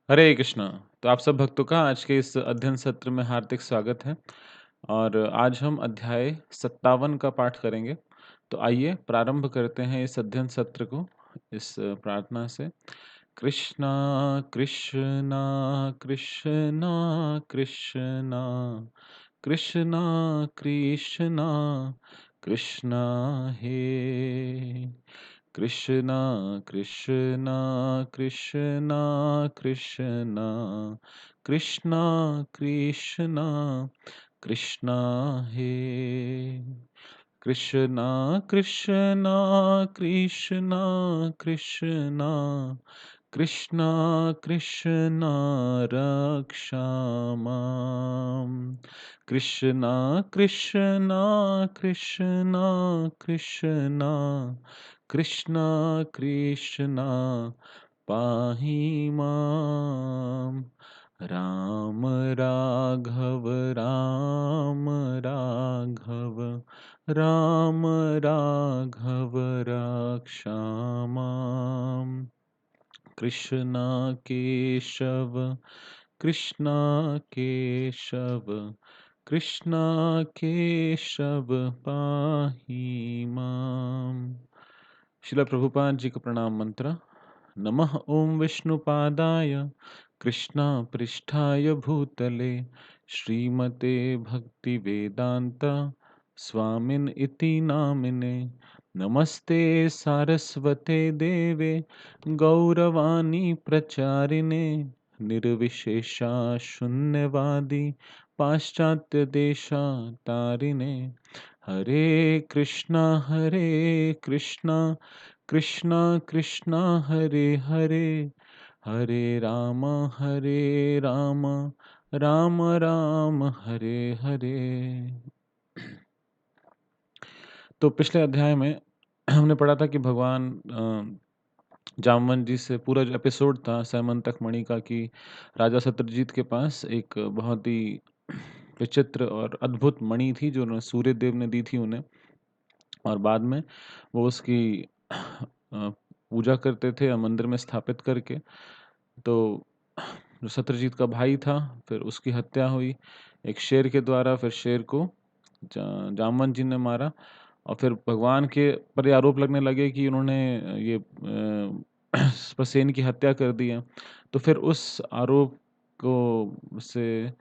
हरे कृष्णा। तो आप सब भक्तों का आज के इस अध्ययन सत्र में हार्दिक स्वागत है और आज हम अध्याय 57 का पाठ करेंगे। तो आइए प्रारंभ करते हैं इस अध्ययन सत्र को इस प्रार्थना से। कृष्णा कृष्णा कृष्णा कृष्णा कृष्णा कृष्णा कृष्णा हे कृष्णा कृष्णा कृष्णा कृष्णा कृष्णा कृष्णा कृष्णा हे कृष्णा कृष्णा कृष्णा कृष्णा कृष्णा कृष्णा रक्षा माम् कृष्णा कृष्णा कृष्णा कृष्णा कृष्णा कृष्णा पाहि माम् राम राघव राम राघव राम राघव रक्षा माम् कृष्णा केशव कृष्णा केशव कृष्णा केशव पाहि माम्। शिला प्रभुपाद जी का प्रणाम मंत्र। नमः ओम विष्णुपादाय कृष्णा पृष्ठाय भूतले श्रीमते भक्ति वेदांत स्वामिन इति नामिने। नमस्ते सारस्वते देवे गौरवाणी प्रचारिणे निर्विशेषा शून्यवादी पाश्चात्य देशा तारिणे। हरे कृष्णा कृष्णा कृष्णा हरे हरे हरे राम राम राम हरे हरे। तो पिछले अध्याय में हमने पढ़ा था कि भगवान जामवंत जी से पूरा जो एपिसोड था सैमंतक मणि का कि राजा सत्यजीत के पास एक बहुत ही विचित्र और अद्भुत मणि थी जो उन्होंने सूर्य देव ने दी थी उन्हें, और बाद में वो उसकी पूजा करते थे या मंदिर में स्थापित करके। तो जो सत्यजीत का भाई था फिर उसकी हत्या हुई एक शेर के द्वारा। फिर शेर को जामवंत जी ने मारा और फिर भगवान के पर ये आरोप लगने लगे कि उन्होंने ये स्पसेन की हत्या कर दी है। तो फिर उस आरोप को से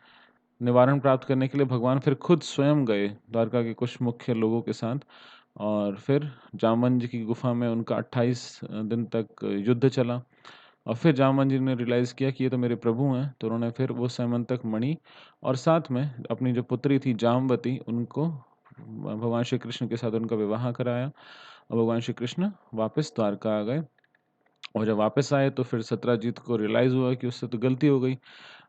निवारण प्राप्त करने के लिए भगवान फिर खुद स्वयं गए द्वारका के कुछ मुख्य लोगों के साथ, और फिर जामवंत जी की गुफा में उनका 28 दिन तक युद्ध चला। और फिर जामवंत जी ने रियलाइज़ किया कि ये तो मेरे प्रभु हैं, तो उन्होंने फिर वो सैमंतक मणि और साथ में अपनी जो पुत्री थी जामवती उनको भगवान श्री कृष्ण के साथ उनका विवाह कराया और भगवान श्री कृष्ण वापस द्वारका आ गए। और जब वापस आए तो फिर सत्यजीत को रियलाइज़ हुआ कि उससे तो गलती हो गई,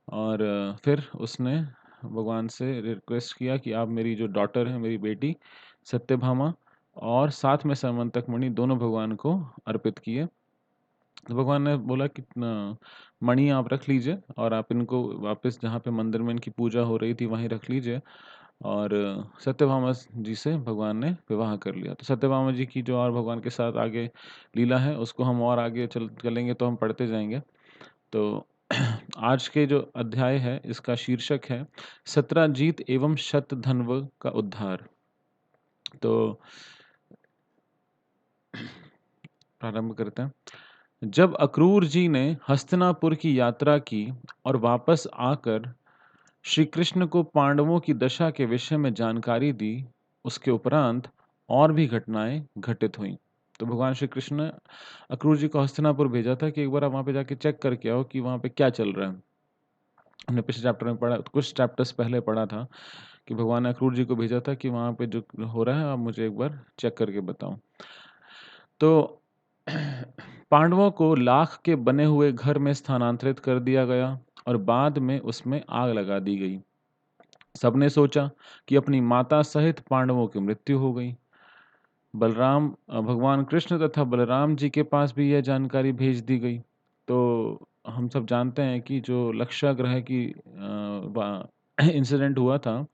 और फिर उसने भगवान से रिक्वेस्ट किया कि आप मेरी जो डॉटर है, मेरी बेटी सत्यभामा और साथ में सैमंतक मणि दोनों भगवान को अर्पित किए। तो भगवान ने बोला कि मणि आप रख लीजिए और आप इनको वापस जहाँ पे मंदिर में इनकी पूजा हो रही थी वहीं रख लीजिए। और सत्यभामा जी से भगवान ने विवाह कर लिया। तो सत्यभामा जी की जो और भगवान के साथ आगे लीला है उसको हम और आगे चलेंगे तो हम पढ़ते जाएंगे। तो आज के जो अध्याय है इसका शीर्षक है सत्राजीत एवं शतधन्व का उद्धार। तो प्रारंभ करते हैं। जब अक्रूर जी ने हस्तिनापुर की यात्रा की और वापस आकर श्री कृष्ण को पांडवों की दशा के विषय में जानकारी दी, उसके उपरांत और भी घटनाएं घटित हुईं। तो भगवान श्री कृष्ण ने अक्रूर जी को हस्तिनापुर भेजा था कि एक बार आप वहाँ पे जाके चेक करके आओ कि वहाँ पे क्या चल रहा है। हमने पिछले चैप्टर में पढ़ा, कुछ चैप्टर्स पहले पढ़ा था कि भगवान ने अक्रूर जी को भेजा था कि वहाँ पे जो हो रहा है आप मुझे एक बार चेक करके बताओ। तो पांडवों को लाख के बने हुए घर में स्थानांतरित कर दिया गया और बाद में उसमें आग लगा दी गई। सबने सोचा कि अपनी माता सहित पांडवों की मृत्यु हो गई। भगवान कृष्ण तथा बलराम जी के पास भी यह जानकारी भेज दी गई। तो हम सब जानते हैं कि जो लक्षाग्रह की इंसिडेंट हुआ था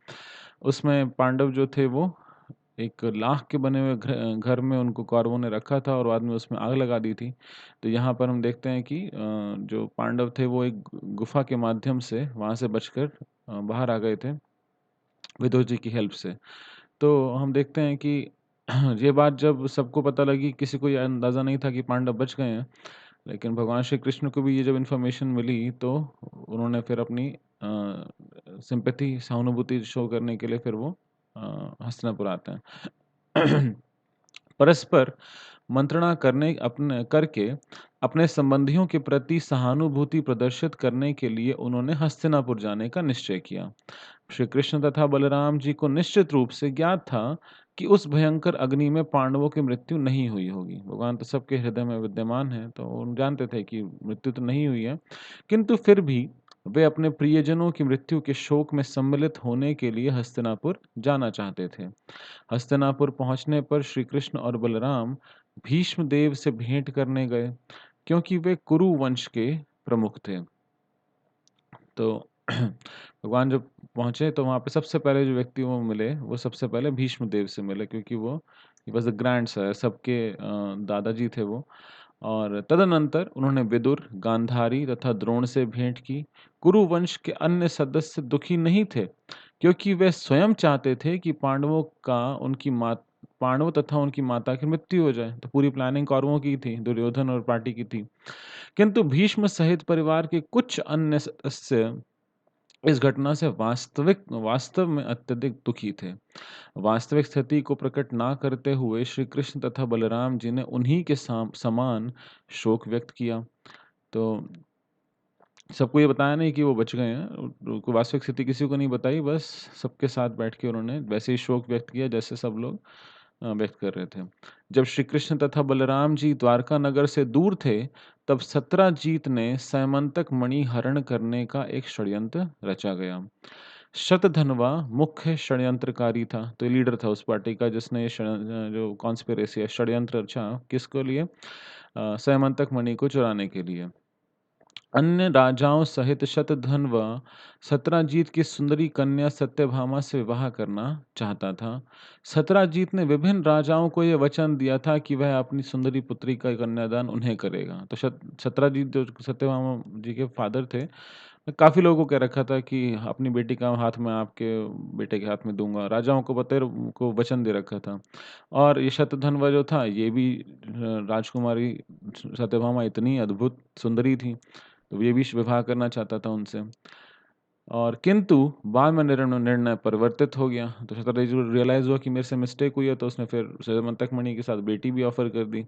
उसमें पांडव जो थे वो एक लाख के बने हुए घर में उनको कौरवों ने रखा था और बाद में उसमें आग लगा दी थी। तो यहाँ पर हम देखते हैं कि जो पांडव थे वो एक गुफ़ा के माध्यम से वहाँ से बचकर बाहर आ गए थे विदुर जी की हेल्प से। तो हम देखते हैं कि ये बात जब सबको पता लगी, किसी को ये अंदाज़ा नहीं था कि पांडव बच गए हैं। लेकिन भगवान श्री कृष्ण को भी ये जब इन्फॉर्मेशन मिली तो उन्होंने फिर अपनी सिंपैथी सहानुभूति शो करने के लिए फिर वो हस्तिनापुर आते हैं। परस्पर मंत्रणा करके अपने संबंधियों के प्रति सहानुभूति प्रदर्शित करने के लिए उन्होंने हस्तिनापुर जाने का निश्चय किया। श्री कृष्ण तथा बलराम जी को निश्चित रूप से ज्ञात था कि उस भयंकर अग्नि में पांडवों की मृत्यु नहीं हुई होगी। भगवान तो सबके हृदय में विद्यमान है, तो वो जानते थे कि मृत्यु तो नहीं हुई है, किंतु फिर भी वे अपने प्रियजनों की मृत्यु के शोक में सम्मिलित होने के लिए हस्तिनापुर जाना चाहते थे। हस्तिनापुर पहुंचने पर श्री कृष्ण और बलराम भीष्म देव से भेंट करने गए, क्योंकि वे कुरु वंश के प्रमुख थे। तो भगवान जब पहुंचे तो वहां पे सबसे पहले जो व्यक्ति वो मिले, वो सबसे पहले भीष्म देव से मिले, क्योंकि वो बस ग्रैंड सर सबके दादाजी थे वो। और तदनंतर उन्होंने विदुर, गांधारी तथा द्रोण से भेंट की। कुरु वंश के अन्य सदस्य दुखी नहीं थे, क्योंकि वे स्वयं चाहते थे कि पांडवों तथा उनकी माता की मृत्यु हो जाए। तो पूरी प्लानिंग कौरवों की थी, दुर्योधन और पार्टी की थी। किंतु भीष्म सहित परिवार के कुछ अन्य सदस्य इस घटना से वास्तव में अत्यधिक दुखी थे। वास्तविक स्थिति को प्रकट ना करते हुए श्री कृष्ण तथा बलराम जी ने उन्हीं के समान शोक व्यक्त किया। तो सबको ये बताया नहीं कि वो बच गए हैं, कोई वास्तविक स्थिति किसी को नहीं बताई, बस सबके साथ बैठ के उन्होंने वैसे ही शोक व्यक्त किया जैसे सब लोग व्यक्त कर रहे थे। जब श्री कृष्ण तथा बलराम जी द्वारका नगर से दूर थे, तब सत्राजीत ने सैमंतक मणि हरण करने का एक षड्यंत्र रचा गया। शतधनवा मुख्य षड्यंत्रकारी था, तो लीडर था उस पार्टी का जिसने ये जो कॉन्स्पिरेसी है षड्यंत्र रचा, किसको लिए? सैमंतक मणि को चुराने के लिए। अन्य राजाओं सहित शतधन व सत्राजीत की सुंदरी कन्या सत्यभामा से विवाह करना चाहता था। सत्राजीत ने विभिन्न राजाओं को यह वचन दिया था कि वह अपनी सुंदरी पुत्री का कन्यादान उन्हें करेगा। तो सत्राजीत जो सत्यभामा जी के फादर थे, काफी लोगों को कह रखा था कि अपनी बेटी का हाथ में आपके बेटे के हाथ में दूंगा। राजाओं को को वचन दे रखा था। और ये शतधन्वा जो था ये भी राजकुमारी सत्यभामा इतनी अद्भुत सुंदरी थी, तो ये भी विवाह करना चाहता था उनसे। और किंतु बाद में निर्णय परिवर्तित हो गया। तो शतरंज रियलाइज हुआ कि मेरे से मिस्टेक हुई है, तो उसने फिर सैमंतक मणि के साथ बेटी भी ऑफर कर दी।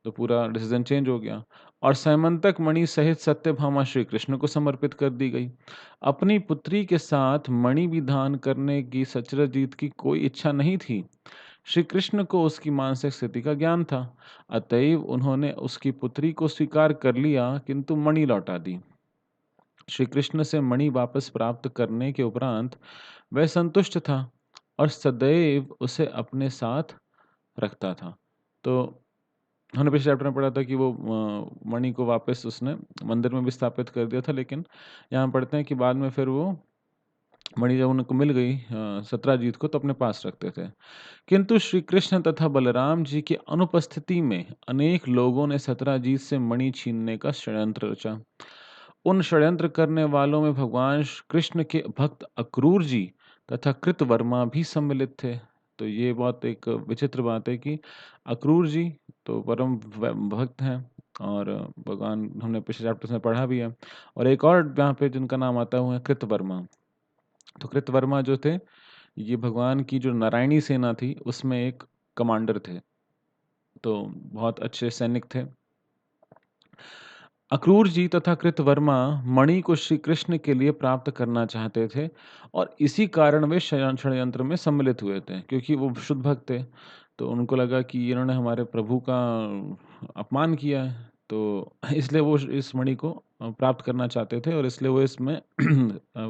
तो पूरा डिसीजन चेंज हो गया और सैमंतक मणि सहित सत्यभामा श्री कृष्ण को समर्पित कर दी गई। अपनी पुत्री के साथ मणि विधान करने की सत्यजीत की कोई इच्छा नहीं थी। श्री कृष्ण को उसकी मानसिक स्थिति का ज्ञान था, अतएव उन्होंने उसकी पुत्री को स्वीकार कर लिया, किंतु मणि लौटा दी। श्री कृष्ण से मणि वापस प्राप्त करने के उपरांत वह संतुष्ट था और सदैव उसे अपने साथ रखता था। तो हमने पिछले चैप्टर में पढ़ा था कि वो मणि को वापस उसने मंदिर में भी स्थापित कर दिया था, लेकिन यहाँ पढ़ते हैं कि बाद में फिर वो मणि जब उनको मिल गई सत्राजीत को, तो अपने पास रखते थे। किंतु श्री कृष्ण तथा बलराम जी की अनुपस्थिति में अनेक लोगों ने सत्राजीत से मणि छीनने का षड्यंत्र रचा। उन षड्यंत्र करने वालों में भगवान कृष्ण के भक्त अक्रूर जी तथा कृतवर्मा भी सम्मिलित थे। तो ये बहुत एक विचित्र बात है कि अक्रूर जी तो परम भक्त हैं, और भगवान हमने पिछले चैप्टर में पढ़ा भी है। और एक और यहाँ पे जिनका नाम आता है वो है कृतवर्मा। तो कृतवर्मा जो थे, ये भगवान की जो नारायणी सेना थी उसमें एक कमांडर थे, तो बहुत अच्छे सैनिक थे। अक्रूर जी तथा कृतवर्मा मणि को श्री कृष्ण के लिए प्राप्त करना चाहते थे और इसी कारण वे षड्यंत्र में सम्मिलित हुए थे, क्योंकि वो शुद्ध भक्त थे। तो उनको लगा कि इन्होंने हमारे प्रभु का अपमान किया है, तो इसलिए वो इस मणि को प्राप्त करना चाहते थे, और इसलिए वो इसमें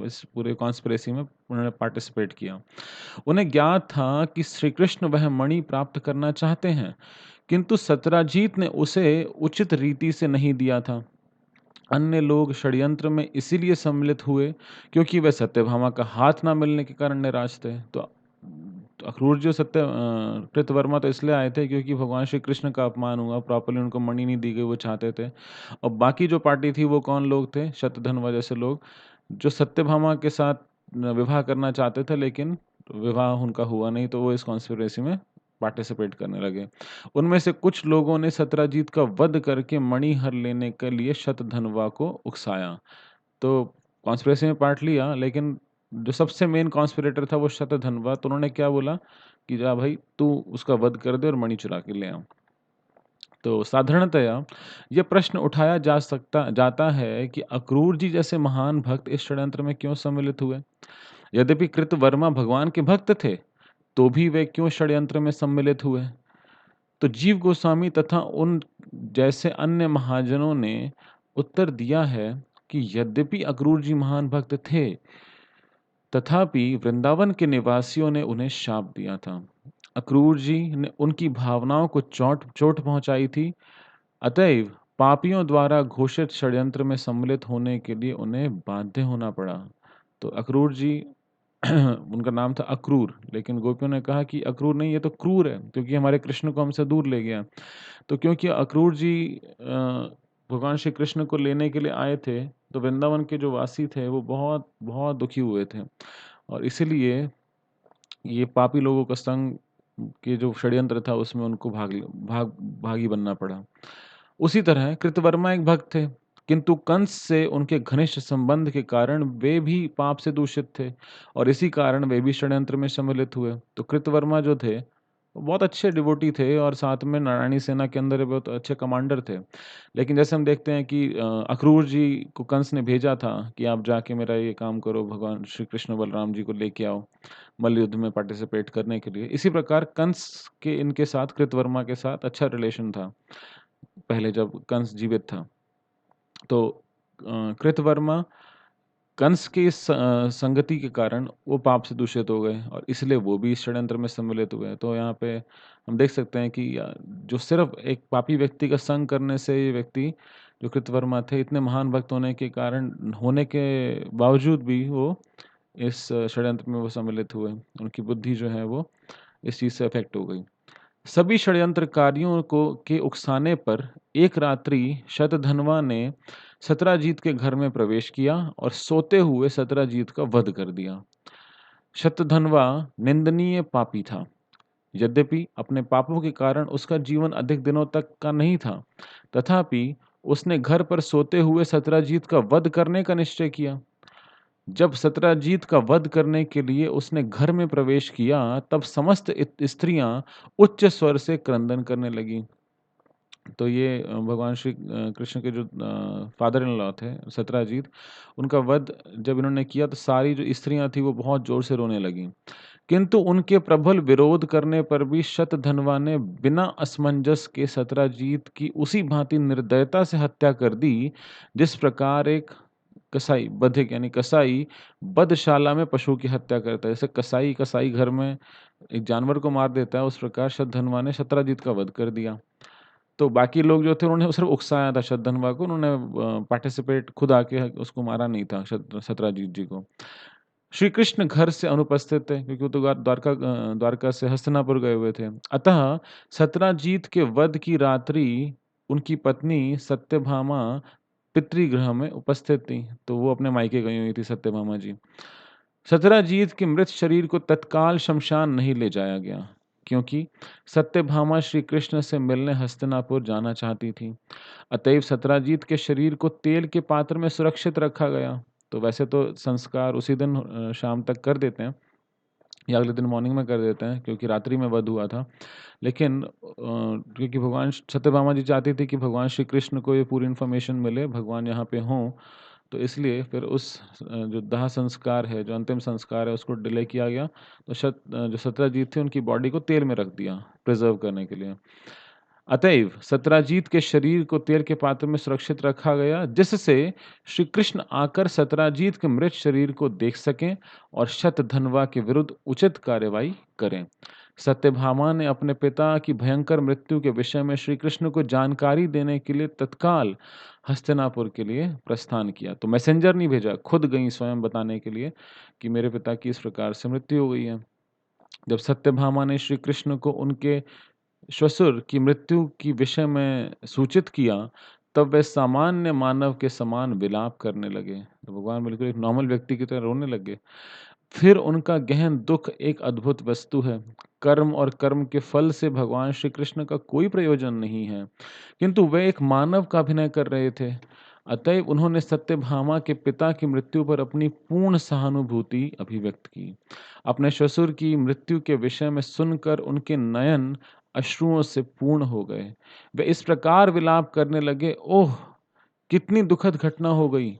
इस पूरे कॉन्स्पिरेसी में उन्होंने पार्टिसिपेट किया। उन्हें ज्ञात था कि श्री कृष्ण वह मणि प्राप्त करना चाहते हैं, किंतु सत्यजीत ने उसे उचित रीति से नहीं दिया था। अन्य लोग षड्यंत्र में इसीलिए सम्मिलित हुए क्योंकि वे सत्यभामा का हाथ ना मिलने के कारण निराश थे। तो अक्रूर जी और कृतवर्मा तो इसलिए आए थे क्योंकि भगवान श्री कृष्ण का अपमान हुआ, प्रॉपर्ली उनको मणि नहीं दी गई, वो चाहते थे। और बाकी जो पार्टी थी वो कौन लोग थे? शतधन्वा जैसे लोग, जो सत्यभामा के साथ विवाह करना चाहते थे, लेकिन विवाह उनका हुआ नहीं, तो वो इस कॉन्स्पिरेसी में पार्टिसिपेट करने लगे। उनमें से कुछ लोगों ने सत्यजीत का वध करके मणि हर लेने के लिए शतधन्वा को उकसाया। तो कॉन्स्पिरेसी में पार्ट लिया, लेकिन जो सबसे मेन कॉन्स्पिरेटर था वो शतधन्वा, तो उन्होंने क्या बोला कि जा भाई तू उसका वध कर दे और मणि चुरा के ले आ। तो साधारणतया ये प्रश्न उठाया जाता है कि अक्रूर जी जैसे महान भक्त इस षड्यंत्र में क्यों सम्मिलित हुए? यद्यपि कृतवर्मा भगवान के भक्त थे, तो भी वे क्यों षड्यंत्र में सम्मिलित हुए? तो जीव गोस्वामी तथा उन जैसे अन्य महाजनों ने उत्तर दिया है कि यद्यपि अक्रूर जी महान भक्त थे, तथापि वृंदावन के निवासियों ने उन्हें शाप दिया था। अक्रूर जी ने उनकी भावनाओं को चोट चोट पहुंचाई थी, अतएव पापियों द्वारा घोषित षड्यंत्र में सम्मिलित होने के लिए उन्हें बाध्य होना पड़ा। तो अक्रूर जी उनका नाम था अक्रूर, लेकिन गोपियों ने कहा कि अक्रूर नहीं, ये तो क्रूर है, क्योंकि हमारे कृष्ण को हमसे दूर ले गया। तो क्योंकि अक्रूर जी भगवान श्री कृष्ण को लेने के लिए आए थे, तो वृंदावन के जो वासी थे वो बहुत बहुत दुखी हुए थे, और इसीलिए ये पापी लोगों का संग के जो षड्यंत्र था उसमें उनको भागी बनना पड़ा। उसी तरह कृतवर्मा एक भक्त थे, किंतु कंस से उनके घनिष्ठ संबंध के कारण वे भी पाप से दूषित थे, और इसी कारण वे भी षड्यंत्र में सम्मिलित हुए। तो कृतवर्मा जो थे वो बहुत अच्छे डिवोटी थे, और साथ में नारायणी सेना के अंदर बहुत अच्छे कमांडर थे। लेकिन जैसे हम देखते हैं कि अक्रूर जी को कंस ने भेजा था कि आप जाके मेरा ये काम करो, भगवान श्री कृष्ण बलराम जी को लेके आओ मल्ल युद्ध में पार्टिसिपेट करने के लिए। इसी प्रकार कंस के इनके साथ, कृतवर्मा के साथ अच्छा रिलेशन था पहले जब कंस जीवित था। तो कृतवर्मा कंस की इस संगति के कारण वो पाप से दूषित हो गए, और इसलिए वो भी इस षड्यंत्र में सम्मिलित हुए। तो यहाँ पे हम देख सकते हैं कि जो सिर्फ एक पापी व्यक्ति का संग करने से ये व्यक्ति, जो कृतवर्मा थे, इतने महान भक्त होने के कारण होने के बावजूद भी वो इस षड्यंत्र में वो सम्मिलित हुए। उनकी बुद्धि जो है वो इस चीज़ से अफेक्ट हो गई। सभी षड्यंत्रकारियों को के उकसाने पर एक रात्रि शतधन्वा ने सत्राजीत के घर में प्रवेश किया और सोते हुए सत्राजीत का वध कर दिया। शतधन्वा निंदनीय पापी था। यद्यपि अपने पापों के कारण उसका जीवन अधिक दिनों तक का नहीं था, तथापि उसने घर पर सोते हुए सत्राजीत का वध करने का निश्चय किया। जब सत्राजीत का वध करने के लिए उसने घर में प्रवेश किया, तब समस्त स्त्रियां उच्च स्वर से क्रंदन करने लगीं। तो ये भगवान श्री कृष्ण के जो फादर इन लॉ थे सत्राजीत, उनका वध जब इन्होंने किया तो सारी जो स्त्रियां थी वो बहुत जोर से रोने लगीं। किंतु उनके प्रबल विरोध करने पर भी शतधन्वा ने बिना असमंजस के सत्राजीत की उसी भांति निर्दयता से हत्या कर दी, जिस प्रकार एक कसाई बधिक यानी कसाई बधशाला में पशु की हत्या करता है। जैसे कसाई कसाई घर में एक जानवर को मार देता है, उस प्रकार शतधन्वा ने सत्राजीत का वध कर दिया। तो बाकी लोग जो थे उन्होंने सिर्फ उकसाया था शतधन्वा को, उन्होंने पार्टिसिपेट खुद आके उसको मारा नहीं था सत्राजीत जी को। श्री कृष्ण घर से अनुपस्थित थे, क्योंकि वो तो द्वारका से हस्तिनापुर गए हुए थे। अतः सत्राजीत के वध की रात्रि उनकी पत्नी सत्यभामा पितृगृह में उपस्थित थी, तो वो अपने मायके गई हुई थी सत्यभामा जी। सत्राजीत के मृत शरीर को तत्काल शमशान नहीं ले जाया गया, क्योंकि सत्यभामा श्री कृष्ण से मिलने हस्तिनापुर जाना चाहती थी। अतएव सत्राजीत के शरीर को तेल के पात्र में सुरक्षित रखा गया। तो वैसे तो संस्कार उसी दिन शाम तक कर देते हैं, या अगले दिन मॉर्निंग में कर देते हैं, क्योंकि रात्रि में वध हुआ था। लेकिन क्योंकि भगवान सत्यभामा जी चाहती थी कि भगवान श्री कृष्ण को ये पूरी इन्फॉर्मेशन मिले, भगवान यहाँ पे हों, तो इसलिए फिर उस जो दाह संस्कार है, जो अंतिम संस्कार है, उसको डिले किया गया। तो जो सत्राजीत थे उनकी बॉडी को तेल में रख दिया प्रिजर्व करने के लिए। अतएव सत्राजीत के शरीर को तेल के पात्र में सुरक्षित रखा गया, जिससे श्री कृष्ण आकर सत्राजीत के मृत शरीर को देख सकें और शतधन्वा के विरुद्ध उचित कार्रवाई करें। सत्यभामा ने अपने पिता की भयंकर मृत्यु के विषय में श्री कृष्ण को जानकारी देने के लिए तत्काल हस्तिनापुर के लिए प्रस्थान किया। तो मैसेंजर नहीं भेजा, खुद गई स्वयं बताने के लिए कि मेरे पिता की इस प्रकार से मृत्यु हो गई है। जब सत्यभामा ने श्री कृष्ण को उनके श्वशुर की मृत्यु की विषय में सूचित किया, तब वे सामान्य मानव के समान विलाप करने लगे। तो भगवान बिल्कुल एक नॉर्मल व्यक्ति की तरह रोने लगे। फिर उनका गहन दुःख एक अद्भुत वस्तु है। कर्म और कर्म के फल से भगवान श्री कृष्ण का कोई प्रयोजन नहीं है, किंतु वे एक मानव का अभिनय कर रहे थे। अतएव उन्होंने सत्यभामा के पिता की मृत्यु पर अपनी पूर्ण सहानुभूति अभिव्यक्त की। अपने ससुर की मृत्यु के विषय में सुनकर उनके नयन अश्रुओं से पूर्ण हो गए। वे इस प्रकार विलाप करने लगे, ओह! कितनी दुखद घटना हो गई।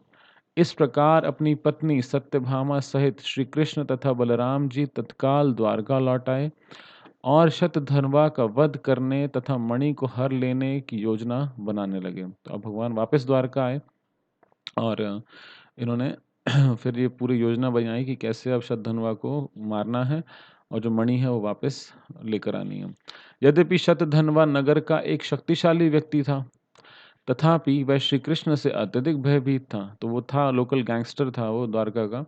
इस प्रकार अपनी पत्नी सत्यभामा सहित श्री कृष्ण तथा बलराम जी तत्काल द्वारका लौट आए और शतधन्वा का वध करने तथा मणि को हर लेने की योजना बनाने लगे। तो अब भगवान वापस द्वारका आए और इन्होंने फिर ये पूरी योजना बनाई कि कैसे अब शतधन्वा को मारना है और जो मणि है वो वापस लेकर आनी है। यद्यपि शतधन्वा नगर का एक शक्तिशाली व्यक्ति था, तथापि वह श्री कृष्ण से अत्यधिक भयभीत था। तो वो था लोकल गैंगस्टर था वो द्वारका का,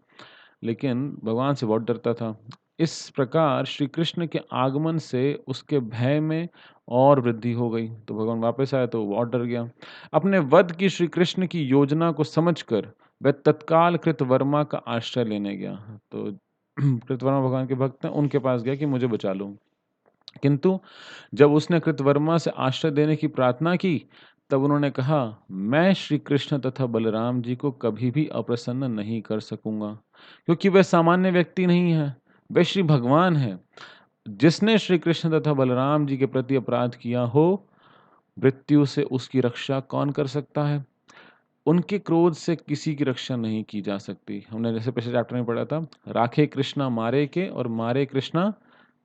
लेकिन भगवान से बहुत डरता था। इस प्रकार श्री कृष्ण के आगमन से उसके भय में और वृद्धि हो गई। तो भगवान वापस आए तो वो और डर गया। अपने वध की श्री कृष्ण की योजना को समझकर वह तत्काल कृतवर्मा का आश्रय लेने गया। तो कृतवर्मा भगवान के भक्त हैं, उनके पास गया कि मुझे बचा लो। किंतु जब उसने कृतवर्मा से आश्रय देने की प्रार्थना की, तब उन्होंने कहा, मैं श्री कृष्ण तथा बलराम जी को कभी भी अप्रसन्न नहीं कर सकूंगा, क्योंकि वे सामान्य व्यक्ति नहीं है, वे श्री भगवान हैं। जिसने श्री कृष्ण तथा बलराम जी के प्रति अपराध किया हो, मृत्यु से उसकी रक्षा कौन कर सकता है? उनके क्रोध से किसी की रक्षा नहीं की जा सकती। हमने जैसे पिछले चैप्टर में पढ़ा था, राखे कृष्णा मारे के और मारे कृष्णा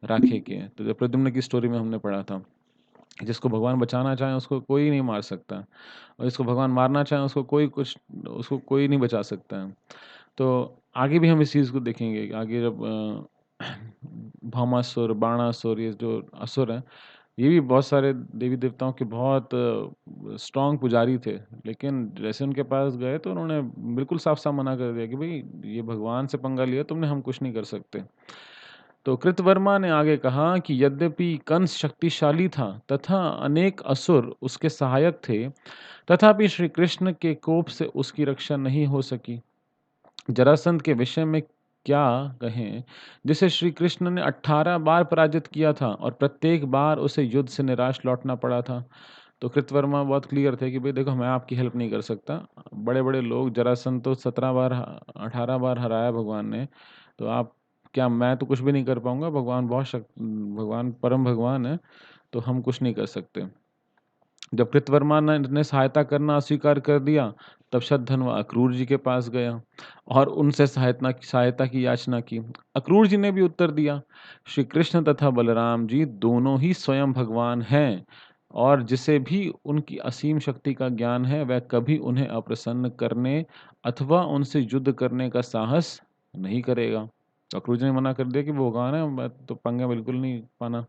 राखे के। तो जब प्रद्युम्न की स्टोरी में हमने पढ़ा था, जिसको भगवान बचाना चाहे उसको कोई नहीं मार सकता, और जिसको भगवान मारना चाहे उसको कोई नहीं बचा सकता है। तो आगे भी हम इस चीज़ को देखेंगे। आगे जब भौमासुर, बाणासुर, ये जो असुर हैं, ये भी बहुत सारे देवी देवताओं के बहुत स्ट्रांग पुजारी थे। लेकिन जैसे उनके पास गए तो उन्होंने बिल्कुल साफ-साफ मना कर दिया कि भई ये भगवान से पंगा लिया तुमने, हम कुछ नहीं कर सकते। तो कृतवर्मा ने आगे कहा कि यद्यपि कंस शक्तिशाली था तथा अनेक असुर उसके सहायक थे, तथापि श्री कृष्ण के कोप से उसकी रक्षा नहीं हो सकी। जरासंध के विषय में क्या कहें, जिसे श्री कृष्ण ने 18 बार पराजित किया था और प्रत्येक बार उसे युद्ध से निराश लौटना पड़ा था। तो कृतवर्मा बहुत क्लियर थे कि भाई देखो, मैं आपकी हेल्प नहीं कर सकता। बड़े-बड़े लोग, जरासंध तो 17 बार 18 बार हराया भगवान ने, तो आप क्या, मैं तो कुछ भी नहीं कर पाऊँगा। भगवान परम भगवान है, तो हम कुछ नहीं कर सकते। जब कृतवर्मा ने सहायता करना अस्वीकार कर दिया, तब शतधन्वा अक्रूर जी के पास गया और उनसे सहायता की याचना की। अक्रूर जी ने भी उत्तर दिया, श्री कृष्ण तथा बलराम जी दोनों ही स्वयं भगवान हैं, और जिसे भी उनकी असीम शक्ति का ज्ञान है, वह कभी उन्हें अप्रसन्न करने अथवा उनसे युद्ध करने का साहस नहीं करेगा। तो अक्रूर जी ने मना कर दिया कि वो भगवान है, मैं तो पंगा बिल्कुल नहीं पाना।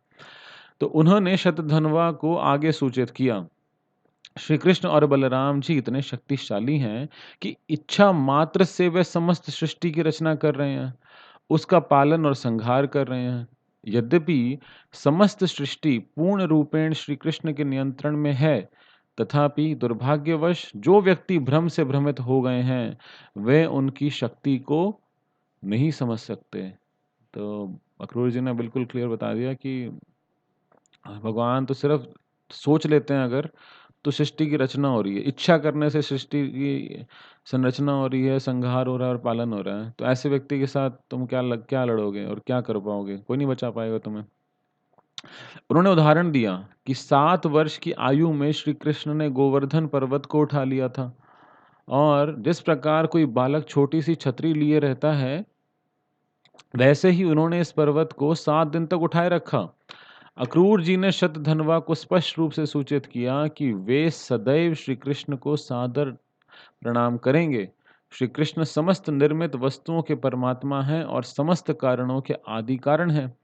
तो उन्होंने शतधन्वा को आगे सूचित किया, श्री कृष्ण और बलराम जी इतने शक्तिशाली हैं कि इच्छा मात्र से वे समस्त सृष्टि की रचना कर रहे हैं, उसका पालन और संहार कर रहे हैं। यद्यपि समस्त सृष्टि पूर्ण रूपेण श्री कृष्ण के नियंत्रण में है, तथापि दुर्भाग्यवश जो व्यक्ति भ्रम से भ्रमित हो गए हैं, वे उनकी शक्ति को नहीं समझ सकते। तो अक्रूर जी ने बिल्कुल क्लियर बता दिया कि भगवान तो सिर्फ सोच लेते हैं अगर, तो सृष्टि की रचना हो रही है। इच्छा करने से सृष्टि की संरचना हो रही है, संहार हो रहा है और पालन हो रहा है। तो ऐसे व्यक्ति के साथ तुम क्या लड़ोगे और क्या कर पाओगे? कोई नहीं बचा पाएगा तुम्हें। उन्होंने उदाहरण दिया कि 7 वर्ष की आयु में श्री कृष्ण ने गोवर्धन पर्वत को उठा लिया था, और जिस प्रकार कोई बालक छोटी सी छतरी लिए रहता है, वैसे ही उन्होंने इस पर्वत को 7 दिन तक उठाए रखा। अक्रूर जी ने शतधन्वा को स्पष्ट रूप से सूचित किया कि वे सदैव श्री कृष्ण को सादर प्रणाम करेंगे। श्री कृष्ण समस्त निर्मित वस्तुओं के परमात्मा हैं और समस्त कारणों के आदि कारण हैं।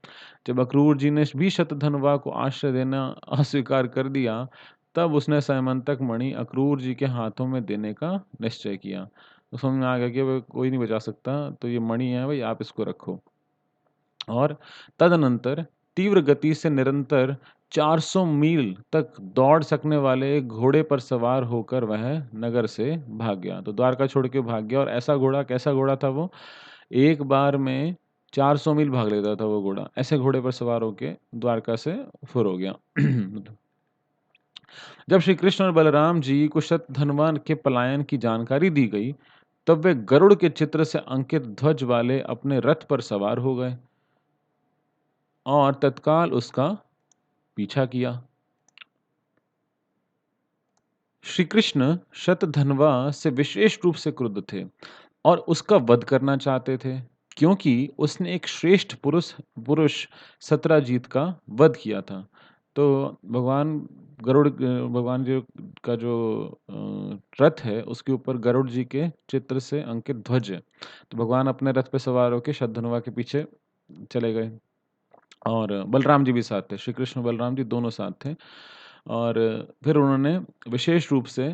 जब अक्रूर जी ने भी शतधन्वा को आश्रय देना अस्वीकार कर दिया, तब उसने सैमंतक मणि अक्रूर जी के हाथों में देने का निश्चय किया। तो समझ में आ गया कि वो कोई नहीं बचा सकता, तो ये मणि है भाई, आप इसको रखो। और तदनंतर तीव्र गति से निरंतर 400 मील तक दौड़ सकने वाले एक घोड़े पर सवार होकर वह नगर से भाग गया। तो द्वारका छोड़ के भाग गया और ऐसा घोड़ा कैसा घोड़ा था वो? एक बार में 400 मील भाग लेता था वो घोड़ा। ऐसे घोड़े पर सवार होके द्वारका से फुर हो गया। जब श्री कृष्ण और बलराम जी को शतधन्वा के पलायन की जानकारी दी गई, तब वे गरुड़ के चित्र से अंकित ध्वज वाले अपने रथ पर सवार हो गए और तत्काल उसका पीछा किया। श्री कृष्ण शतधन्वा से विशेष रूप से क्रुद्ध थे और उसका वध करना चाहते थे, क्योंकि उसने एक श्रेष्ठ पुरुष पुरुष सत्राजीत का वध किया था। तो भगवान भगवान जी का जो रथ है उसके ऊपर गरुड़ जी के चित्र से अंकित ध्वज है। तो भगवान अपने रथ पे सवार होके शतधन्वा के पीछे चले गए और बलराम जी भी साथ थे। श्री कृष्ण बलराम जी दोनों साथ थे और फिर उन्होंने विशेष रूप से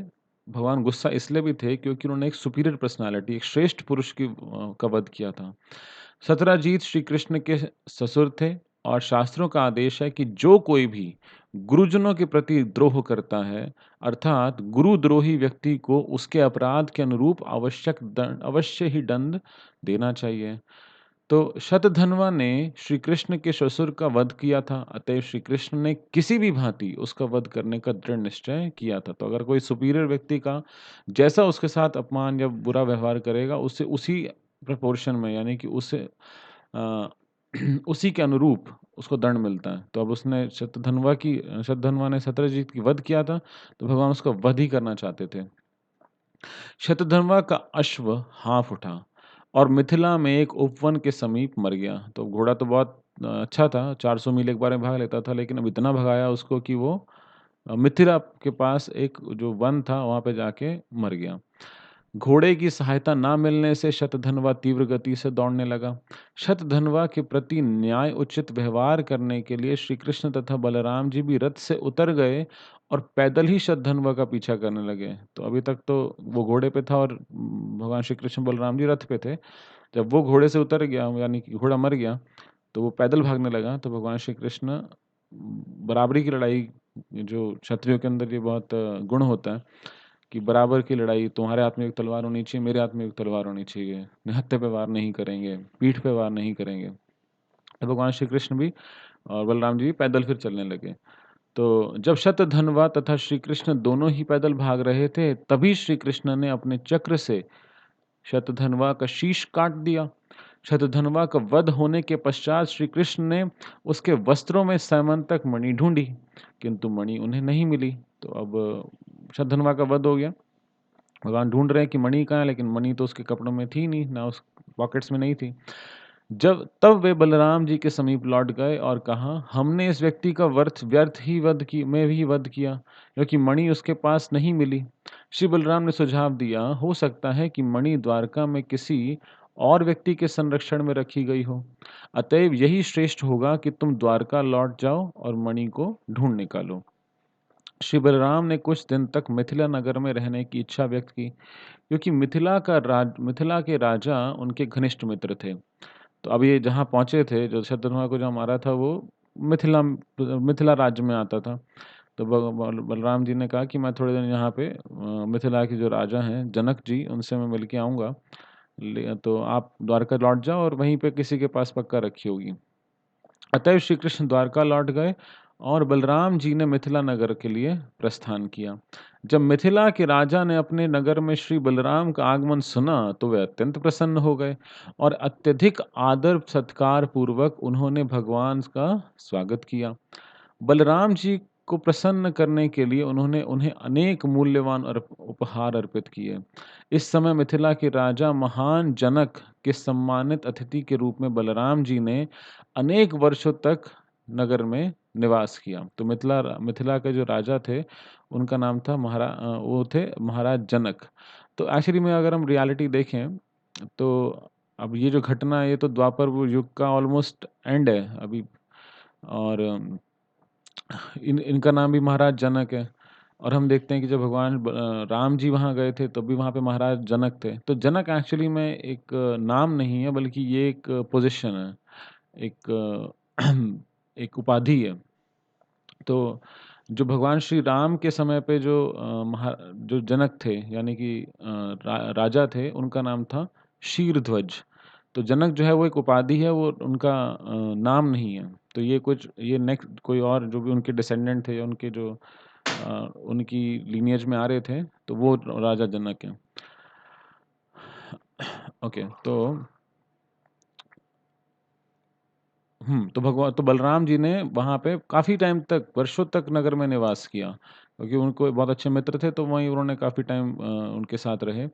भगवान गुस्सा इसलिए भी थे क्योंकि उन्होंने एक सुपीरियर पर्सनैलिटी, एक श्रेष्ठ पुरुष का वध किया था। सत्राजीत श्री कृष्ण के ससुर थे और शास्त्रों का आदेश है कि जो कोई भी गुरुजनों के प्रति द्रोह करता है, अर्थात गुरुद्रोही व्यक्ति को उसके अपराध के अनुरूप अवश्य ही दंड देना चाहिए। तो शतधन्वा ने श्री कृष्ण के ससुर का वध किया था, अतएव श्री कृष्ण ने किसी भी भांति उसका वध करने का दृढ़ निश्चय किया था। तो अगर कोई सुपीरियर व्यक्ति का जैसा उसके साथ अपमान या बुरा व्यवहार करेगा, उससे उसी प्रपोर्शन में यानी कि उसे अ, उसी के अनुरूप उसको दंड मिलता है। तो अब उसने शतधन्वा ने सत्यजीत की वध किया था, तो भगवान उसका वध ही करना चाहते थे। शतधन्वा का अश्व हाँफ उठा और मिथिला में एक उपवन के समीप मर गया। तो घोड़ा तो बहुत अच्छा था, 400 मील एक बार में भाग लेता था, लेकिन अब इतना भगाया उसको कि वो मिथिला के पास एक जो वन था, वहाँ पे जाके मर गया। घोड़े की सहायता ना मिलने से शतधन्वा तीव्र गति से दौड़ने लगा। शतधन्वा के प्रति न्याय उचित व्यवहार करने के लिए श्री कृष्ण तथा बलराम जी भी रथ से उतर गए और पैदल ही शतधन्वा का पीछा करने लगे। तो अभी तक तो वो घोड़े पे था और भगवान श्री कृष्ण बलराम जी रथ पे थे। जब वो घोड़े से उतर गया यानी कि घोड़ा मर गया, तो वो पैदल भागने लगा। तो भगवान श्री कृष्ण बराबरी की लड़ाई, जो क्षत्रियों के अंदर ये बहुत गुण होता है कि बराबर की लड़ाई, तुम्हारे हाथ में एक तलवार होनी चाहिए, मेरे हाथ में एक तलवार होनी चाहिए। निहत्थे पे वार नहीं करेंगे, पीठ पे वार नहीं करेंगे। तो भगवान श्री कृष्ण भी और बलराम जी भी पैदल फिर चलने लगे। तो जब शतधन्वा तथा श्री कृष्ण दोनों ही पैदल भाग रहे थे, तभी श्री कृष्ण ने अपने चक्र से शतधन्वा का शीश काट दिया। शतधन्वा का वध होने के पश्चात श्री कृष्ण ने उसके वस्त्रों में सैमंतक मणि ढूंढी, किंतु मणि उन्हें नहीं मिली। तो अब शतधन्वा का वध हो गया, भगवान ढूंढ रहे हैं कि मणि कहाँ है, लेकिन मणि तो उसके कपड़ों में थी नहीं, ना उस पॉकेट्स में नहीं थी। जब तब वे बलराम जी के समीप लौट गए और कहा, हमने इस व्यक्ति का व्यर्थ ही वध किया, क्योंकि मणि उसके पास नहीं मिली। श्री बलराम ने सुझाव दिया, हो सकता है कि मणि द्वारका में किसी और व्यक्ति के संरक्षण में रखी गई हो, अतएव यही श्रेष्ठ होगा कि तुम द्वारका लौट जाओ और मणि को ढूंढ निकालो। श्री बलराम ने कुछ दिन तक मिथिला नगर में रहने की इच्छा व्यक्त की, क्योंकि मिथिला के राजा उनके घनिष्ठ मित्र थे। तो अब ये जहाँ पहुँचे थे, जो शतधन्वा को जो मारा था, वो मिथिला मिथिला राज्य में आता था। तो बलराम जी ने कहा कि मैं थोड़े दिन यहाँ पे मिथिला के जो राजा हैं जनक जी, उनसे मैं मिल के आऊँगा, तो आप द्वारका लौट जाओ और वहीं पे किसी के पास पक्का रखी होगी। अतएव श्री कृष्ण द्वारका लौट गए और बलराम जी ने मिथिला नगर के लिए प्रस्थान किया। जब मिथिला के राजा ने अपने नगर में श्री बलराम का आगमन सुना, तो वे अत्यंत प्रसन्न हो गए और अत्यधिक आदर सत्कार पूर्वक उन्होंने भगवान का स्वागत किया। बलराम जी को प्रसन्न करने के लिए उन्होंने उन्हें अनेक मूल्यवान उपहार अर्पित किए। इस समय मिथिला के राजा महान जनक के सम्मानित अतिथि के रूप में बलराम जी ने अनेक वर्षों तक नगर में निवास किया। तो मिथिला मिथिला के जो राजा थे, उनका नाम था वो थे महाराज जनक। तो एक्चुअली में अगर हम रियलिटी देखें, तो अब ये जो घटना है, ये तो द्वापर वो युग का ऑलमोस्ट एंड है अभी। और इनका नाम भी महाराज जनक है। और हम देखते हैं कि जब भगवान राम जी वहाँ गए थे, तब भी वहाँ पे महाराज जनक थे। तो जनक एक्चुअली में एक नाम नहीं है, बल्कि ये एक पोजीशन है। एक एक उपाधि है। तो जो भगवान श्री राम के समय पे जो जनक थे यानी कि राजा थे, उनका नाम था शीरध्वज। तो जनक जो है वो एक उपाधि है, वो उनका नाम नहीं है। तो ये नेक्स्ट कोई और जो भी उनके डिसेंडेंट थे या उनकी लीनिएज में आ रहे थे, तो वो राजा जनक हैं। ओके, तो तो बलराम जी ने वहाँ पे काफ़ी टाइम तक, वर्षों तक नगर में निवास किया, क्योंकि उनको बहुत अच्छे मित्र थे, तो वहीं उन्होंने काफ़ी टाइम उनके साथ रहे।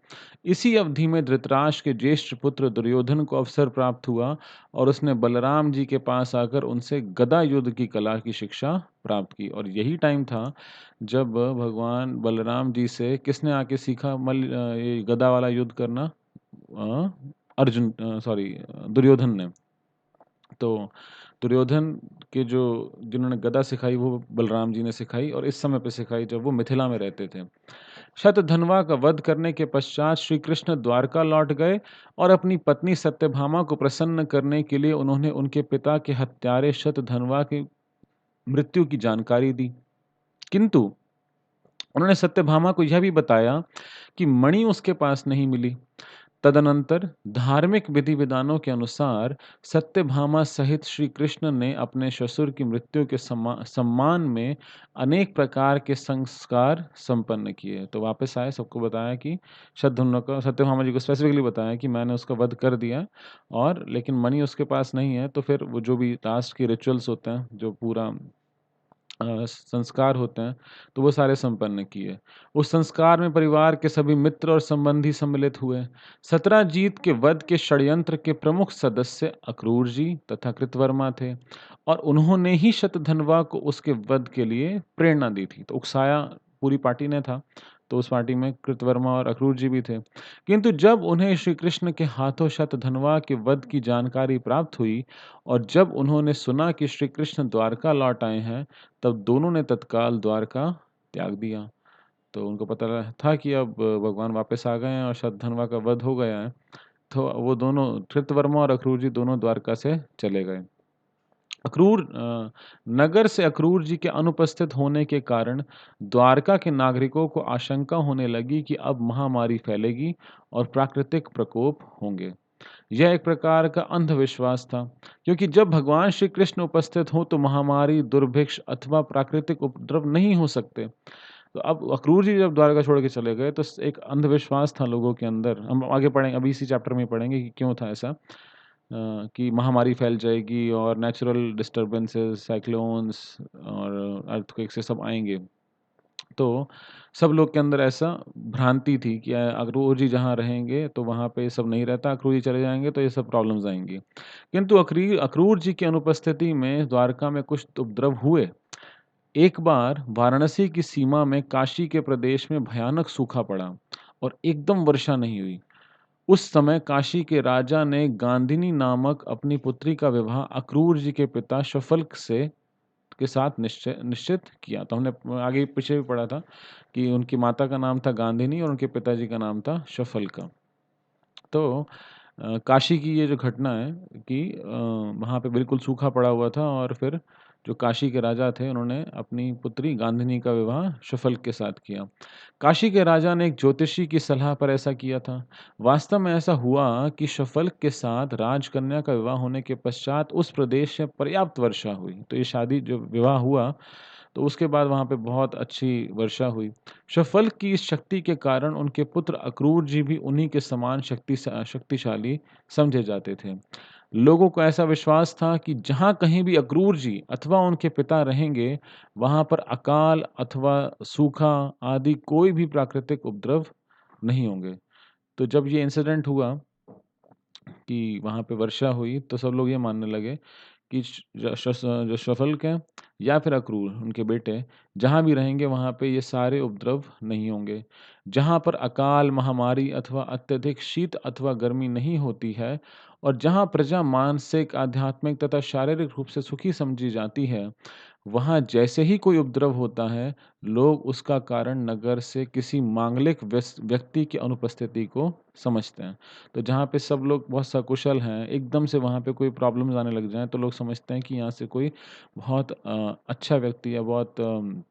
इसी अवधि में धृतराष्ट्र के ज्येष्ठ पुत्र दुर्योधन को अवसर प्राप्त हुआ और उसने बलराम जी के पास आकर उनसे गदा युद्ध की कला की शिक्षा प्राप्त की। और यही टाइम था जब भगवान बलराम जी से किसने आके सीखा ये गदा वाला युद्ध करना? दुर्योधन ने। तो दुर्योधन के जिन्होंने गदा सिखाई वो बलराम जी ने सिखाई, और इस समय पे सिखाई जब वो मिथिला में रहते थे। शतधन्वा का वध करने के पश्चात श्री कृष्ण द्वारका लौट गए और अपनी पत्नी सत्यभामा को प्रसन्न करने के लिए उन्होंने उनके पिता के हत्यारे शतधन्वा की मृत्यु की जानकारी दी। किंतु उन्होंने सत्यभामा को यह भी बताया कि मणि उसके पास नहीं मिली। तदनंतर धार्मिक विधि विधानों के अनुसार सत्यभामा सहित श्री कृष्ण ने अपने ससुर की मृत्यु के सम्मान में अनेक प्रकार के संस्कार संपन्न किए। तो वापस आए, सबको बताया कि शतधन्व को, सत्यभामा जी को स्पेसिफिकली बताया कि मैंने उसका वध कर दिया, और लेकिन मणि उसके पास नहीं है। तो फिर वो जो भी लास्ट के रिचुअल्स होते हैं, जो पूरा संस्कार होते हैं, तो वो सारे संपन्न किए। उस संस्कार में परिवार के सभी मित्र और संबंधी सम्मिलित हुए। सत्यजीत के वध के षड्यंत्र के प्रमुख सदस्य अक्रूर जी तथा कृतवर्मा थे, और उन्होंने ही शतधन्वा को उसके वध के लिए प्रेरणा दी थी। तो उकसाया पूरी पार्टी ने था, तो उस पार्टी में कृतवर्मा और अक्रूर जी भी थे। किंतु जब उन्हें श्री कृष्ण के हाथों शतधन्वा के वध की जानकारी प्राप्त हुई और जब उन्होंने सुना कि श्री कृष्ण द्वारका लौट आए हैं, तब दोनों ने तत्काल द्वारका त्याग दिया। तो उनको पता था कि अब भगवान वापस आ गए हैं और शतधन्वा का वध हो गया है। तो वो दोनों, कृतवर्मा और अक्रूर जी, दोनों द्वारका से चले गए। नगर से अक्रूर जी के अनुपस्थित होने के कारण द्वारका के नागरिकों को आशंका होने लगी कि अब महामारी फैलेगी और प्राकृतिक प्रकोप होंगे। यह एक प्रकार का अंधविश्वास था, क्योंकि जब भगवान श्री कृष्ण उपस्थित हों तो महामारी, दुर्भिक्ष अथवा प्राकृतिक उपद्रव नहीं हो सकते। तो अब अक्रूर जी जब द्वारका छोड़ के चले गए, तो एक अंधविश्वास था लोगों के अंदर। हम आगे पढ़ेंगे, अभी इसी चैप्टर में ही पढ़ेंगे कि क्यों था ऐसा, कि महामारी फैल जाएगी और नेचुरल डिस्टर्बेंसेस, साइक्लोन्स और अर्थक्वेक से सब आएंगे। तो सब लोग के अंदर ऐसा भ्रांति थी कि अक्रूर जी जहाँ रहेंगे तो वहाँ पे ये सब नहीं रहता, अक्रूर जी चले जाएंगे तो ये सब प्रॉब्लम्स आएंगी। किंतु अक्रूर जी की अनुपस्थिति में द्वारका में कुछ उपद्रव हुए। एक बार वाराणसी की सीमा में काशी के प्रदेश में भयानक सूखा पड़ा और एकदम वर्षा नहीं हुई। उस समय काशी के राजा ने गांधिनी नामक अपनी पुत्री का विवाह अक्रूर जी के पिता शफल्क से के साथ निश्चित किया। तो हमने आगे पीछे भी पढ़ा था कि उनकी माता का नाम था गांधिनी और उनके पिताजी का नाम था शफल्का। तो काशी की ये जो घटना है कि वहाँ पे बिल्कुल सूखा पड़ा हुआ था, और फिर जो काशी के राजा थे उन्होंने अपनी पुत्री गांधिनी का विवाह शफल्क के साथ किया। काशी के राजा ने एक ज्योतिषी की सलाह पर ऐसा किया था। वास्तव में ऐसा हुआ कि शफल्क के साथ राजकन्या का विवाह होने के पश्चात उस प्रदेश में पर्याप्त वर्षा हुई। तो ये शादी जो विवाह हुआ, तो उसके बाद वहाँ पे बहुत अच्छी वर्षा हुई। शफल्क की इस शक्ति के कारण उनके पुत्र अक्रूर जी भी उन्हीं के समान शक्तिशाली समझे जाते थे। लोगों को ऐसा विश्वास था कि जहाँ कहीं भी अक्रूर जी अथवा उनके पिता रहेंगे, वहाँ पर अकाल अथवा सूखा आदि कोई भी प्राकृतिक उपद्रव नहीं होंगे। तो जब ये इंसिडेंट हुआ कि वहाँ पे वर्षा हुई, तो सब लोग ये मानने लगे कि जो शफल्क हैं या फिर अक्रूर, उनके बेटे, जहाँ भी रहेंगे वहाँ पे ये सारे उपद्रव नहीं होंगे। जहाँ पर अकाल, महामारी अथवा अत्यधिक शीत अथवा गर्मी नहीं होती है, और जहाँ प्रजा मानसिक, आध्यात्मिक तथा शारीरिक रूप से सुखी समझी जाती है, वहाँ जैसे ही कोई उपद्रव होता है, लोग उसका कारण नगर से किसी मांगलिक व्यक्ति की अनुपस्थिति को समझते हैं। तो जहाँ पे सब लोग बहुत सकुशल हैं, एकदम से वहाँ पे कोई प्रॉब्लम्स आने लग जाएँ, तो लोग समझते हैं कि यहाँ से कोई बहुत अच्छा व्यक्ति या बहुत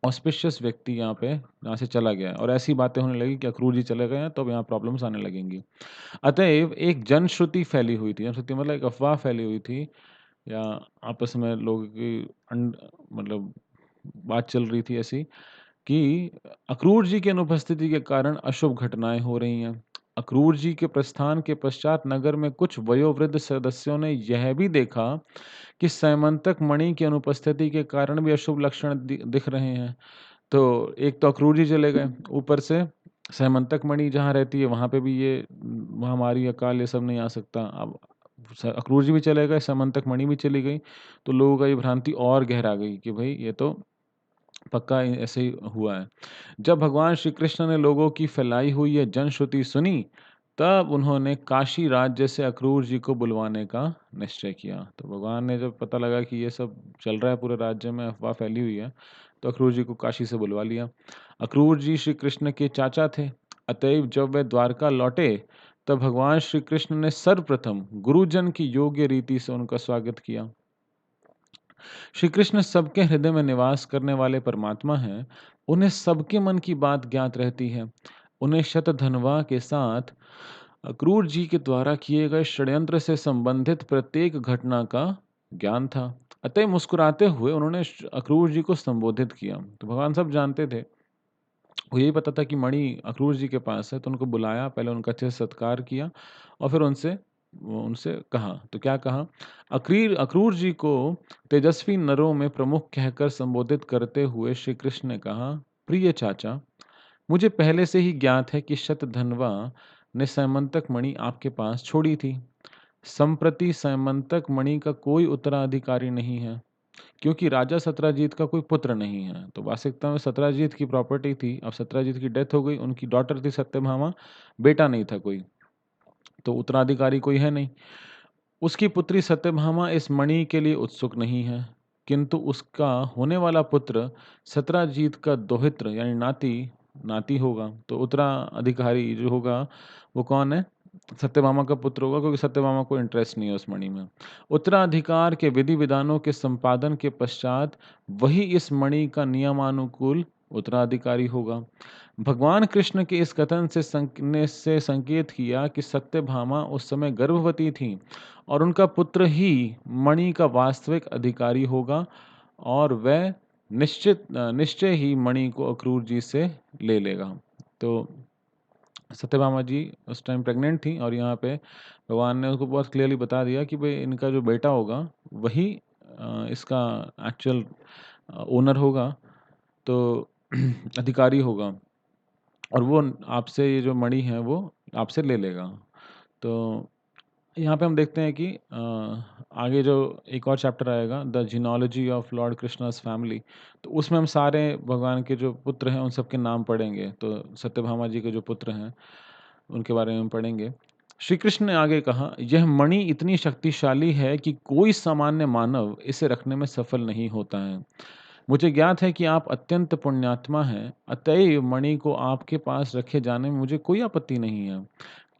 ऑस्पिशियस व्यक्ति यहाँ से चला गया है और ऐसी बातें होने लगी कि अक्रूर जी चले गए हैं, तो अब यहाँ प्रॉब्लम्स आने लगेंगी। अतएव एक जनश्रुति फैली हुई थी, जनश्रुति मतलब एक अफ़वाह फैली हुई थी या आपस में लोगों की मतलब बात चल रही थी ऐसी कि अक्रूर जी की अनुपस्थिति के कारण अशुभ घटनाएँ हो रही हैं। अक्रूर जी के प्रस्थान के पश्चात नगर में कुछ वयोवृद्ध सदस्यों ने यह भी देखा कि सैमंतक मणि की अनुपस्थिति के कारण भी अशुभ लक्षण दिख रहे हैं। तो एक तो अक्रूर जी चले गए, ऊपर से सैमंतक मणि जहाँ रहती है वहाँ पे भी ये महामारी, अकाल ये सब नहीं आ सकता। अब अक्रूर जी भी चले गए, सैमंतक मणि भी चली गई, तो लोगों का ये भ्रांति और गहरा गई कि भई ये तो पक्का ऐसे ही हुआ है। जब भगवान श्री कृष्ण ने लोगों की फैलाई हुई ये जनश्रुति सुनी, तब उन्होंने काशी राज्य से अक्रूर जी को बुलवाने का निश्चय किया। तो भगवान ने जब पता लगा कि ये सब चल रहा है पूरे राज्य में, अफ़वाह फैली हुई है, तो अक्रूर जी को काशी से बुलवा लिया। अक्रूर जी श्री कृष्ण के चाचा थे, अतएव जब वे द्वारका लौटे, तब भगवान श्री कृष्ण ने सर्वप्रथम गुरुजन की योग्य रीति से उनका स्वागत किया। श्री कृष्ण सबके हृदय में निवास करने वाले परमात्मा हैं। उन्हें सबके मन की बात ज्ञात रहती है। उन्हें शतधन्वा के साथ अक्रूर जी के द्वारा किए गए षड्यंत्र से संबंधित प्रत्येक घटना का ज्ञान था। अतः मुस्कुराते हुए उन्होंने अक्रूर जी को संबोधित किया। तो भगवान सब जानते थे, वो यही पता था कि मणि अक्रूर जी के पास है, तो उनको बुलाया, पहले उनका अच्छे से सत्कार किया और फिर उनसे कहा। तो क्या कहा? अक्रूर जी को तेजस्वी नरों में प्रमुख कहकर संबोधित करते हुए श्री कृष्ण ने कहा, प्रिय चाचा, मुझे पहले से ही ज्ञात है कि शतधन्वा ने सैमंतक मणि आपके पास छोड़ी थी। संप्रति सैमंतक मणि का कोई उत्तराधिकारी नहीं है, क्योंकि राजा सत्राजीत का कोई पुत्र नहीं है। तो वास्तविकता में सत्राजीत की प्रॉपर्टी थी, अब सत्राजीत की डेथ हो गई, उनकी डॉटर थी सत्यभामा, बेटा नहीं था कोई, तो उत्तराधिकारी कोई है नहीं। उसकी पुत्री सत्यभामा इस मणि के लिए उत्सुक नहीं है, किंतु उसका होने वाला पुत्र सत्राजीत का दोहित्र यानी नाती नाती होगा। तो उत्तराधिकारी जो होगा वो कौन है? सत्यभामा का पुत्र होगा, क्योंकि सत्यभामा को इंटरेस्ट नहीं है उस मणि में। उत्तराधिकार के विधि विधानों के संपादन के पश्चात वही इस मणि का नियमानुकूल उत्तराधिकारी होगा। भगवान कृष्ण के इस कथन से संकेत किया कि सत्यभामा उस समय गर्भवती थी और उनका पुत्र ही मणि का वास्तविक अधिकारी होगा और वह निश्चय ही मणि को अक्रूर जी से ले लेगा। तो सत्यभामा जी उस टाइम प्रेग्नेंट थी और यहाँ पे भगवान ने उसको बहुत क्लियरली बता दिया कि भाई इनका जो बेटा होगा वही इसका एक्चुअल ओनर होगा, तो अधिकारी होगा और वो आपसे ये जो मणि है वो आपसे ले लेगा। तो यहाँ पे हम देखते हैं कि आगे जो एक और चैप्टर आएगा, the genealogy of Lord Krishna's family, तो उसमें हम सारे भगवान के जो पुत्र हैं उन सबके नाम पढ़ेंगे। तो सत्यभामा जी के जो पुत्र हैं उनके बारे में हम पढ़ेंगे। श्री कृष्ण ने आगे कहा, यह मणि इतनी शक्तिशाली है कि कोई सामान्य मानव इसे रखने में सफल नहीं होता है। मुझे ज्ञात है कि आप अत्यंत पुण्यात्मा हैं, अतएव मणि को आपके पास रखे जाने में मुझे कोई आपत्ति नहीं है।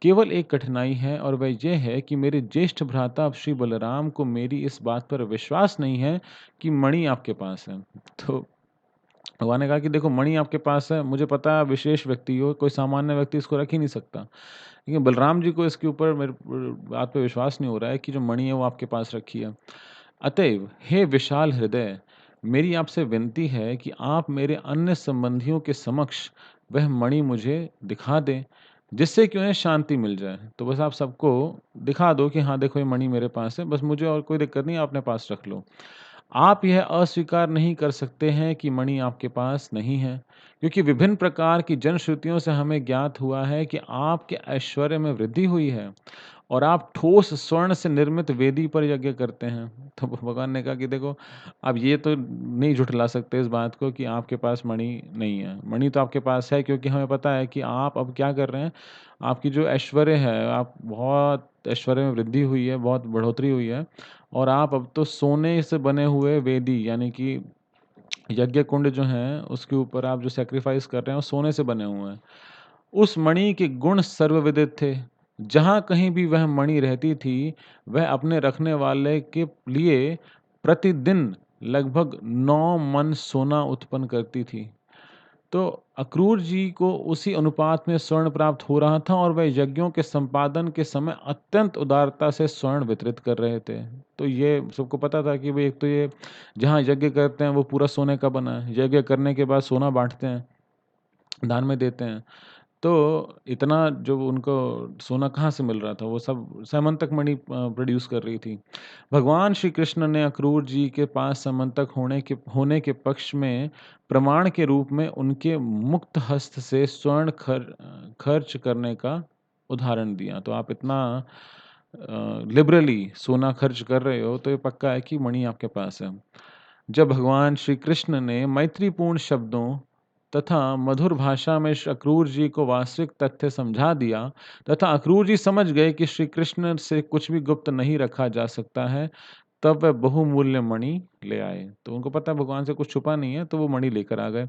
केवल एक कठिनाई है और वह यह है कि मेरे ज्येष्ठ भ्राता श्री बलराम को मेरी इस बात पर विश्वास नहीं है कि मणि आपके पास है। तो भगवान ने कहा कि देखो मणि आपके पास है, मुझे पता है विशेष व्यक्ति हो, कोई सामान्य व्यक्ति इसको रख ही नहीं सकता। लेकिन बलराम जी को इसके ऊपर मेरे बात पे विश्वास नहीं हो रहा है कि जो मणि है वो आपके पास रखी है। अतएव हे विशाल हृदय, मेरी आपसे विनती है कि आप मेरे अन्य संबंधियों के समक्ष वह मणि मुझे दिखा दें, जिससे कि उन्हें शांति मिल जाए। तो बस आप सबको दिखा दो कि हाँ देखो ये मणि मेरे पास है, बस मुझे और कोई दिक्कत नहीं, आप अपने पास रख लो। आप यह अस्वीकार नहीं कर सकते हैं कि मणि आपके पास नहीं है, क्योंकि विभिन्न प्रकार की जनश्रुतियों से हमें ज्ञात हुआ है कि आपके ऐश्वर्य में वृद्धि हुई है और आप ठोस स्वर्ण से निर्मित वेदी पर यज्ञ करते हैं। तो भगवान ने कहा कि देखो, आप ये तो नहीं झुठला सकते इस बात को कि आपके पास मणि नहीं है। मणि तो आपके पास है, क्योंकि हमें पता है कि आप अब क्या कर रहे हैं। आपकी जो ऐश्वर्य है, आप बहुत ऐश्वर्य में वृद्धि हुई है, बहुत बढ़ोतरी हुई है और आप अब तो सोने से बने हुए वेदी यानी कि यज्ञ कुंड जो हैं, उसके ऊपर आप जो सैक्रिफाइस कर रहे हैं, वो सोने से बने हुए हैं। उस मणि के गुण सर्वविदित थे। जहाँ कहीं भी वह मणि रहती थी, वह अपने रखने वाले के लिए प्रतिदिन लगभग 9 मन सोना उत्पन्न करती थी। तो अक्रूर जी को उसी अनुपात में स्वर्ण प्राप्त हो रहा था और वह यज्ञों के संपादन के समय अत्यंत उदारता से स्वर्ण वितरित कर रहे थे। तो ये सबको पता था कि भई एक तो ये जहाँ यज्ञ करते हैं वो पूरा सोने का बना है। यज्ञ करने के बाद सोना बाँटते हैं, दान में देते हैं। तो इतना जो उनको सोना कहाँ से मिल रहा था, वो सब सैमंतक मणि प्रोड्यूस कर रही थी। भगवान श्री कृष्ण ने अक्रूर जी के पास समंतक होने के पक्ष में प्रमाण के रूप में उनके मुक्त हस्त से स्वर्ण खर्च करने का उदाहरण दिया। तो आप इतना लिबरली सोना खर्च कर रहे हो, तो ये पक्का है कि मणि आपके पास है। जब भगवान श्री कृष्ण ने मैत्रीपूर्ण शब्दों तथा मधुर भाषा में अक्रूर जी को वास्तविक तथ्य समझा दिया तथा अक्रूर जी समझ गए कि श्री कृष्ण से कुछ भी गुप्त नहीं रखा जा सकता है, तब वह बहुमूल्य मणि ले आए। तो उनको पता है भगवान से कुछ छुपा नहीं है, तो वो मणि लेकर आ गए।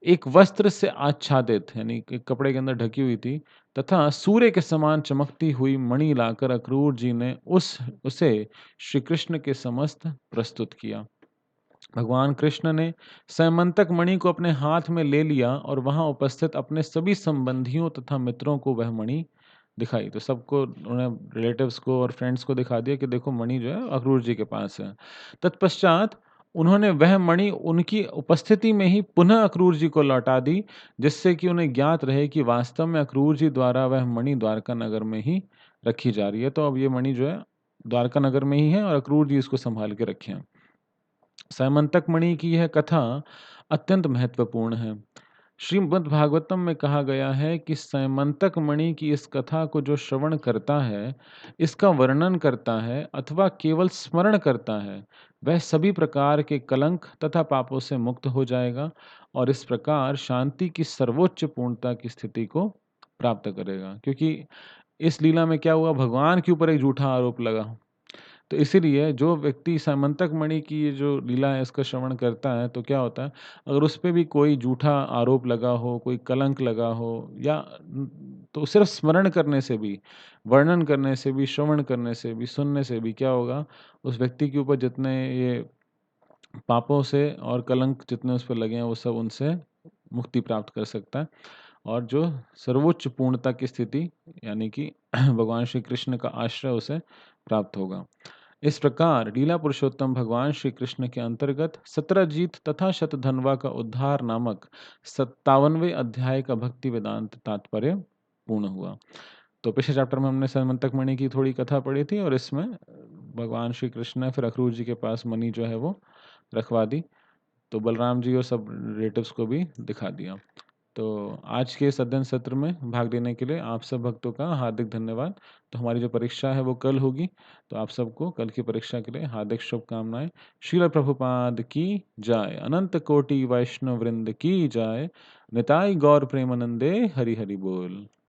एक वस्त्र से आच्छादित यानी कि कपड़े के अंदर ढकी हुई थी तथा सूर्य के समान चमकती हुई मणि लाकर अक्रूर जी ने उसे श्री कृष्ण के समस्त प्रस्तुत किया। भगवान कृष्ण ने सैमंतक मणि को अपने हाथ में ले लिया और वहां उपस्थित अपने सभी संबंधियों तथा मित्रों को वह मणि दिखाई। तो सबको उन्होंने रिलेटिव्स को और फ्रेंड्स को दिखा दिया कि देखो मणि जो है अक्रूर जी के पास है। तत्पश्चात उन्होंने वह मणि उनकी उपस्थिति में ही पुनः अक्रूर जी को लौटा दी, जिससे कि उन्हें ज्ञात रहे कि वास्तव में अक्रूर जी द्वारा वह मणि द्वारका नगर में ही रखी जा रही है। तो अब ये मणि जो है द्वारका नगर में ही है और अक्रूर जी इसको संभाल के रखे हैं। सैमंतक मणि की यह कथा अत्यंत महत्वपूर्ण है। श्रीमद् भागवतम में कहा गया है कि सैमंतक मणि की इस कथा को जो श्रवण करता है, इसका वर्णन करता है अथवा केवल स्मरण करता है, वह सभी प्रकार के कलंक तथा पापों से मुक्त हो जाएगा और इस प्रकार शांति की सर्वोच्च पूर्णता की स्थिति को प्राप्त करेगा। क्योंकि इस लीला में क्या हुआ, भगवान के ऊपर एक झूठा आरोप लगा। तो इसीलिए जो व्यक्ति सैमंतक मणि की ये जो लीला है इसका श्रवण करता है, तो क्या होता है, अगर उस पे भी कोई झूठा आरोप लगा हो, कोई कलंक लगा हो या तो सिर्फ स्मरण करने से भी, वर्णन करने से भी, श्रवण करने से भी, सुनने से भी क्या होगा, उस व्यक्ति के ऊपर जितने ये पापों से और कलंक जितने उस पे लगे हैं, वो सब उनसे मुक्ति प्राप्त कर सकता है और जो सर्वोच्च पूर्णता की स्थिति यानी कि भगवान श्री कृष्ण का आश्रय उसे प्राप्त होगा। इस प्रकार लीला पुरुषोत्तम भगवान श्री कृष्ण के अंतर्गत सत्रजीत तथा शतधन्वा का उद्धार नामक 57वें अध्याय का भक्ति वेदांत तात्पर्य पूर्ण हुआ। तो पिछले चैप्टर में हमने सैमंतक मणि की थोड़ी कथा पढ़ी थी और इसमें भगवान श्री कृष्ण ने फिर अक्रूर जी के पास मणि जो है वो रखवा दी। तो बलराम जी और सब रिलेटिव्स को भी दिखा दिया। तो आज के इस अध्ययन सत्र में भाग लेने के लिए आप सब भक्तों का हार्दिक धन्यवाद। तो हमारी जो परीक्षा है वो कल होगी, तो आप सबको कल की परीक्षा के लिए हार्दिक शुभकामनाएं। श्रील प्रभुपाद की जय, अनंत कोटि वैष्णव वृंद की जय, निताई गौर प्रेमानंदे, हरि हरि बोल।